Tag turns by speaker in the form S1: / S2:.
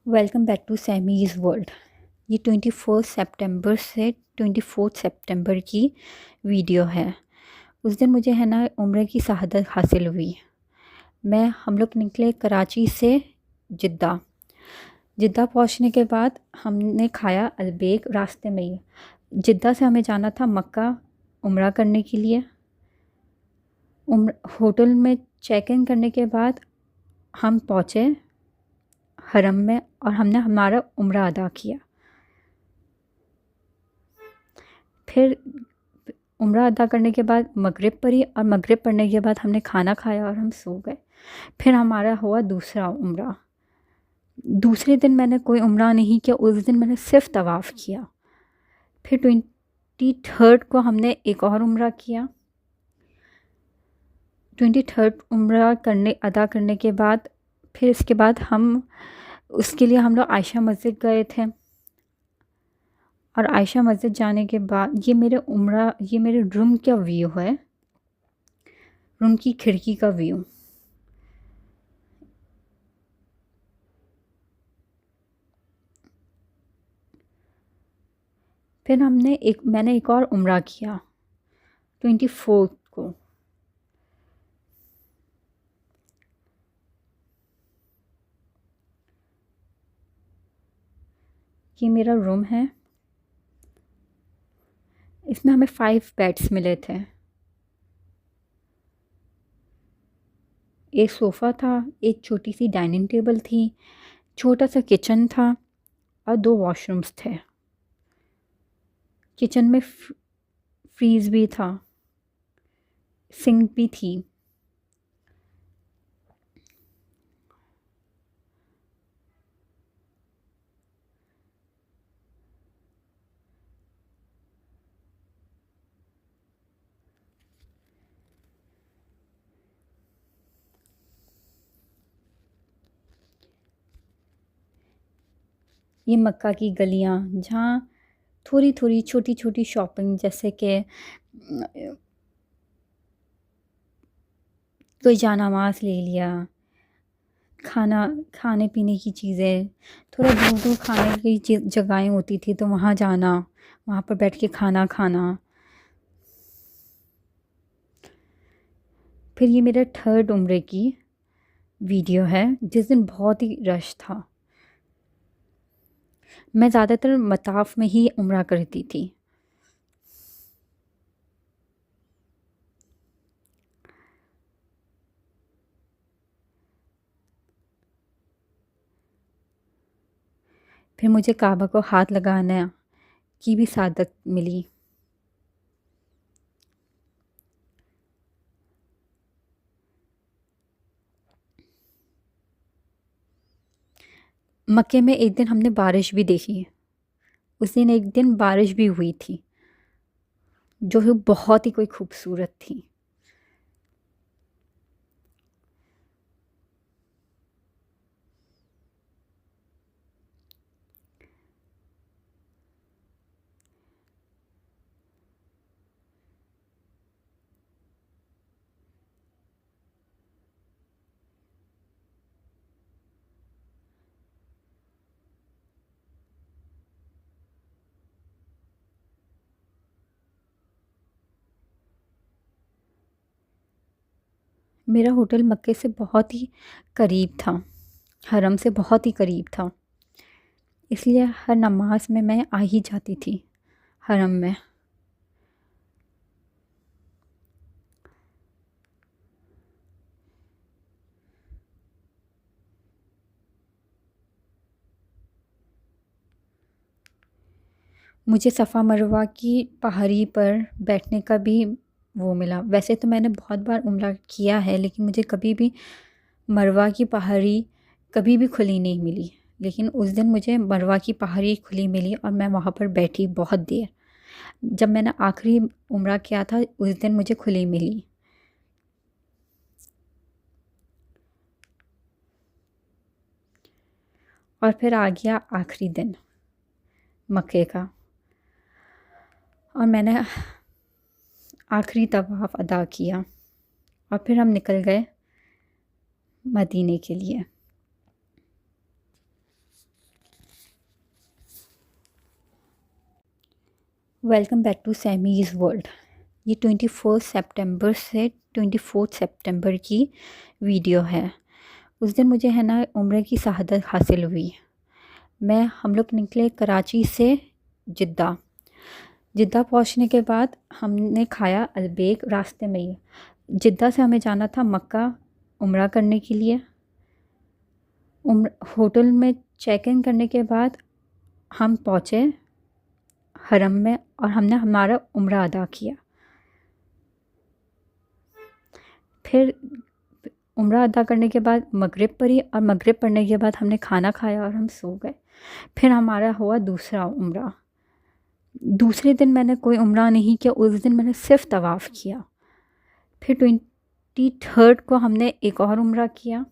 S1: Welcome back to Sammy's world. ये 24 सितंबर से 24 सितंबर की वीडियो है। उस दिन मुझे है ना उम्र की शहादत हासिल हुई। हम लोग निकले कराची से जिद्दा। जिद्दा पहुंचने के बाद हमने खाया अलबेक रास्ते में ही। जिद्दा से हमें जाना था मक्का उम्रा करने के लिए। होटल में चेक इन करने के बाद हम पहुँचे हरम में और हमने हमारा उम्रा अदा किया। फिर उम्रा अदा करने के बाद मगरिब पड़ी और मगरिब पढ़ने के बाद हमने खाना खाया और हम सो गए। फिर हमारा हुआ दूसरा उम्रा। दूसरे दिन मैंने कोई उम्रा नहीं किया, उस दिन मैंने सिर्फ तवाफ़ किया। फिर 23 को हमने एक और उम्रा किया। 23 उम्रा अदा करने के बाद फिर इसके बाद उसके लिए हम लोग आयशा मस्जिद गए थे। और आयशा मस्जिद जाने के बाद ये मेरे रूम का व्यू है, रूम की खिड़की का व्यू। फिर मैंने एक और उम्रा किया 24 को। ये मेरा रूम है। इसमें हमें 5 बेड्स मिले थे। एक सोफ़ा था, एक छोटी सी डाइनिंग टेबल थी, छोटा सा किचन था और 2 वॉशरूम्स थे। किचन में फ्रीज़ भी था, सिंक भी थी। ये मक्का की गलियाँ जहाँ थोड़ी थोड़ी छोटी छोटी शॉपिंग, जैसे कि कोई जानामाज़ ले लिया, खाने पीने की चीज़ें, थोड़ा दूर दूर खाने की जगहें होती थी तो वहाँ जाना, वहाँ पर बैठ के खाना खाना। फिर ये मेरा 3rd उम्रे की वीडियो है, जिस दिन बहुत ही रश था। मैं ज़्यादातर मताफ़ में ही उम्रा करती थी। फिर मुझे काबा को हाथ लगाने की भी सादत मिली। मक्के में एक दिन हमने बारिश भी देखी। उस दिन एक दिन बारिश भी हुई थी, जो कि बहुत ही कोई खूबसूरत थी। मेरा होटल मक्के से बहुत ही करीब था, हरम से बहुत ही करीब था, इसलिए हर नमाज में मैं आ ही जाती थी हरम में। मुझे सफ़ा मरवा की पहाड़ी पर बैठने का भी वो मिला। वैसे तो मैंने बहुत बार उम्रा किया है, लेकिन मुझे कभी भी मरवा की पहाड़ी कभी भी खुली नहीं मिली। लेकिन उस दिन मुझे मरवा की पहाड़ी खुली मिली और मैं वहाँ पर बैठी बहुत देर। जब मैंने आखिरी उम्रा किया था उस दिन मुझे खुली मिली। और फिर आ गया आखिरी दिन मक्के का, और मैंने आखिरी तवाफ़ अदा किया और फिर हम निकल गए मदीने के लिए। Welcome back to Sammy's world. ये 21 सितंबर से 24 सितंबर की वीडियो है। उस दिन मुझे है ना उम्र की शहादत हासिल हुई। हम लोग निकले कराची से जिद्दा। जिद्दा पहुंचने के बाद हमने खाया अलबेक रास्ते में ही। जिद्दा से हमें जाना था मक्का उम्रा करने के लिए। होटल में चेक इन करने के बाद हम पहुँचे हरम में और हमने हमारा उम्रा अदा किया। फिर उम्रा अदा करने के बाद मगरिब पढ़ी और मगरिब पढ़ने के बाद हमने खाना खाया और हम सो गए। फिर हमारा हुआ दूसरा उम्रा। दूसरे दिन मैंने कोई उम्रा नहीं किया, उस दिन मैंने सिर्फ तवाफ़ किया। फिर 23 को हमने एक और उम्रा किया।